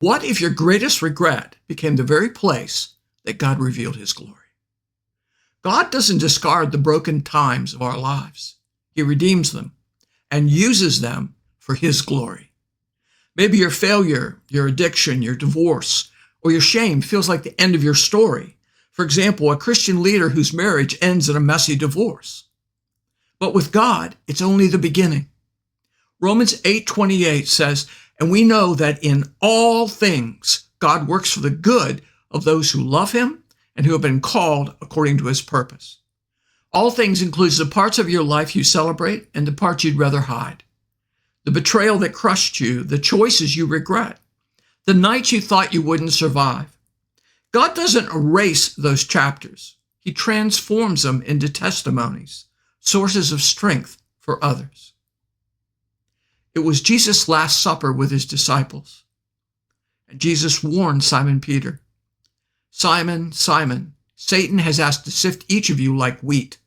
What if your greatest regret became the very place that God revealed his glory? God doesn't discard the broken times of our lives. He redeems them and uses them for his glory. Maybe your failure, your addiction, your divorce, or your shame feels like the end of your story. For example, a Christian leader whose marriage ends in a messy divorce. But with God, it's only the beginning. Romans 8:28 says, "And we know that in all things God works for the good of those who love him and who have been called according to his purpose." All things includes the parts of your life you celebrate and the parts you'd rather hide. The betrayal that crushed you, the choices you regret, the nights you thought you wouldn't survive. God doesn't erase those chapters. He transforms them into testimonies, sources of strength for others. It was Jesus' Last Supper with his disciples. And Jesus warned Simon Peter, "Simon, Simon, Satan has asked to sift each of you like wheat.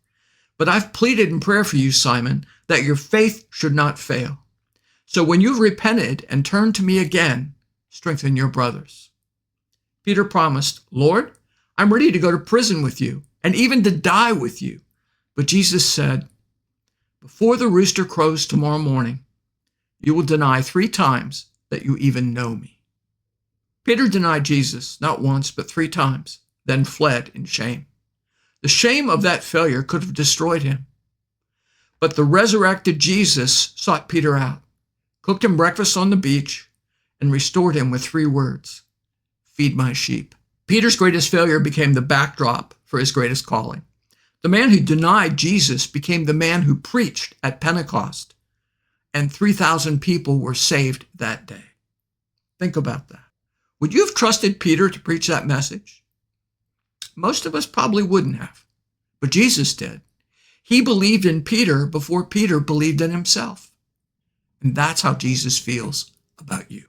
But I've pleaded in prayer for you, Simon, that your faith should not fail. So when you've repented and turned to me again, strengthen your brothers." Peter promised, "Lord, I'm ready to go to prison with you and even to die with you." But Jesus said, "Before the rooster crows tomorrow morning, you will deny 3 times that you even know me." Peter denied Jesus not once, but 3 times, then fled in shame. The shame of that failure could have destroyed him. But the resurrected Jesus sought Peter out, cooked him breakfast on the beach, and restored him with 3 words: "Feed my sheep." Peter's greatest failure became the backdrop for his greatest calling. The man who denied Jesus became the man who preached at Pentecost, and 3,000 people were saved that day. Think about that. Would you have trusted Peter to preach that message? Most of us probably wouldn't have, but Jesus did. He believed in Peter before Peter believed in himself. And that's how Jesus feels about you.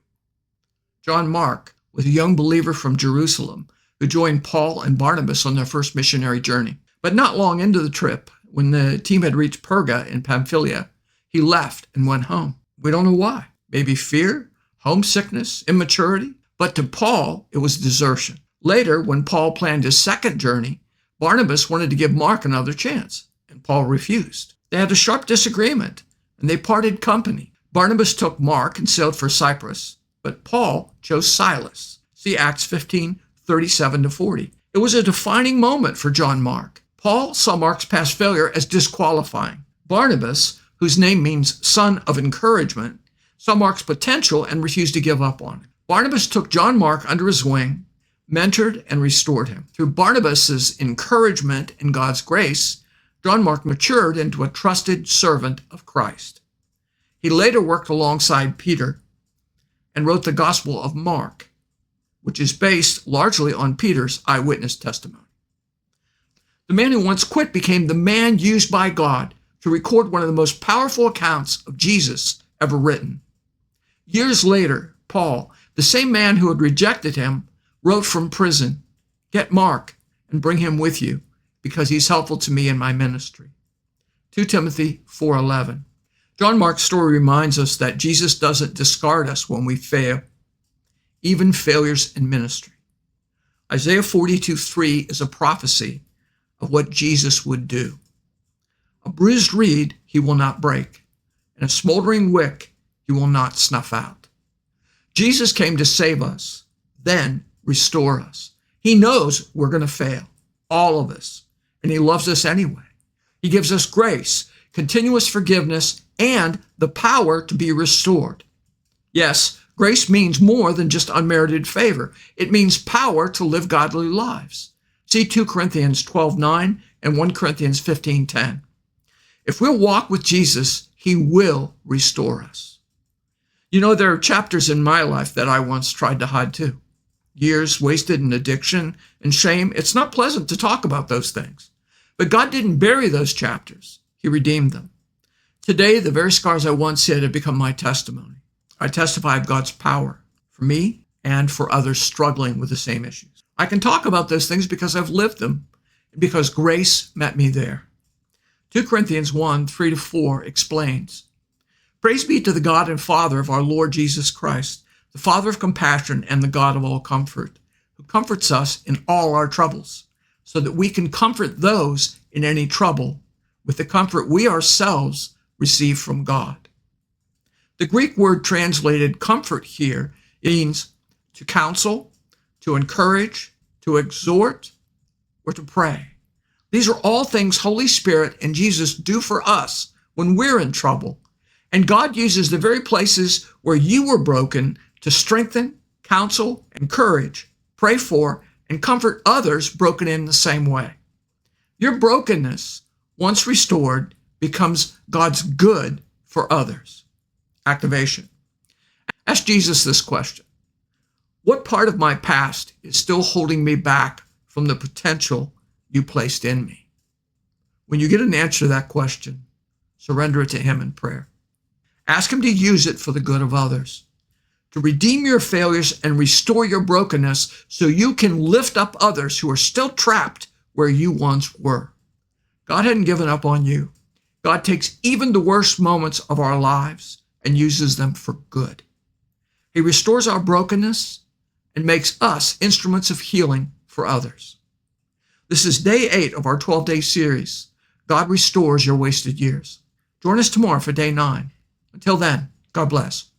John Mark was a young believer from Jerusalem who joined Paul and Barnabas on their first missionary journey. But not long into the trip, when the team had reached Perga in Pamphylia, he left and went home. We don't know why. Maybe fear, homesickness, immaturity. But to Paul, it was desertion. Later, when Paul planned his second journey, Barnabas wanted to give Mark another chance, and Paul refused. They had a sharp disagreement, and they parted company. Barnabas took Mark and sailed for Cyprus, but Paul chose Silas. See Acts 15:37-40. It was a defining moment for John Mark. Paul saw Mark's past failure as disqualifying. Barnabas, whose name means son of encouragement, saw Mark's potential and refused to give up on him. Barnabas took John Mark under his wing, mentored and restored him. Through Barnabas's encouragement and God's grace, John Mark matured into a trusted servant of Christ. He later worked alongside Peter and wrote the Gospel of Mark, which is based largely on Peter's eyewitness testimony. The man who once quit became the man used by God to record one of the most powerful accounts of Jesus ever written. Years later, Paul, the same man who had rejected him, wrote from prison, "Get Mark and bring him with you, because he's helpful to me in my ministry." 2 Timothy 4:11. John Mark's story reminds us that Jesus doesn't discard us when we fail, even failures in ministry. Isaiah 42:3 is a prophecy of what Jesus would do. A bruised reed he will not break, and a smoldering wick he will not snuff out. Jesus came to save us, then restore us. He knows we're going to fail, all of us, and he loves us anyway. He gives us grace, continuous forgiveness, and the power to be restored. Yes, grace means more than just unmerited favor. It means power to live godly lives. See 2 Corinthians 12:9 and 1 Corinthians 15:10. If we'll walk with Jesus, he will restore us. You know, there are chapters in my life that I once tried to hide too. Years wasted in addiction and shame. It's not pleasant to talk about those things. But God didn't bury those chapters. He redeemed them. Today, the very scars I once hid have become my testimony. I testify of God's power for me and for others struggling with the same issues. I can talk about those things because I've lived them and because grace met me there. 2 Corinthians 1:3-4 explains, "Praise be to the God and Father of our Lord Jesus Christ, the Father of compassion and the God of all comfort, who comforts us in all our troubles, so that we can comfort those in any trouble with the comfort we ourselves receive from God. The Greek word translated comfort here means to counsel, to encourage, to exhort, or to pray. These are all things Holy Spirit and Jesus do for us when we're in trouble. And God uses the very places where you were broken to strengthen, counsel, encourage, pray for, and comfort others broken in the same way. Your brokenness, once restored, becomes God's good for others. Activation. Ask Jesus this question: what part of my past is still holding me back from the potential you placed in me? When you get an answer to that question, surrender it to Him in prayer. Ask Him to use it for the good of others, to redeem your failures and restore your brokenness so you can lift up others who are still trapped where you once were. God hadn't given up on you. God takes even the worst moments of our lives and uses them for good. He restores our brokenness and makes us instruments of healing for others. This is day 8 of our 12-day series, God Restores Your Wasted Years. Join us tomorrow for day 9. Until then, God bless.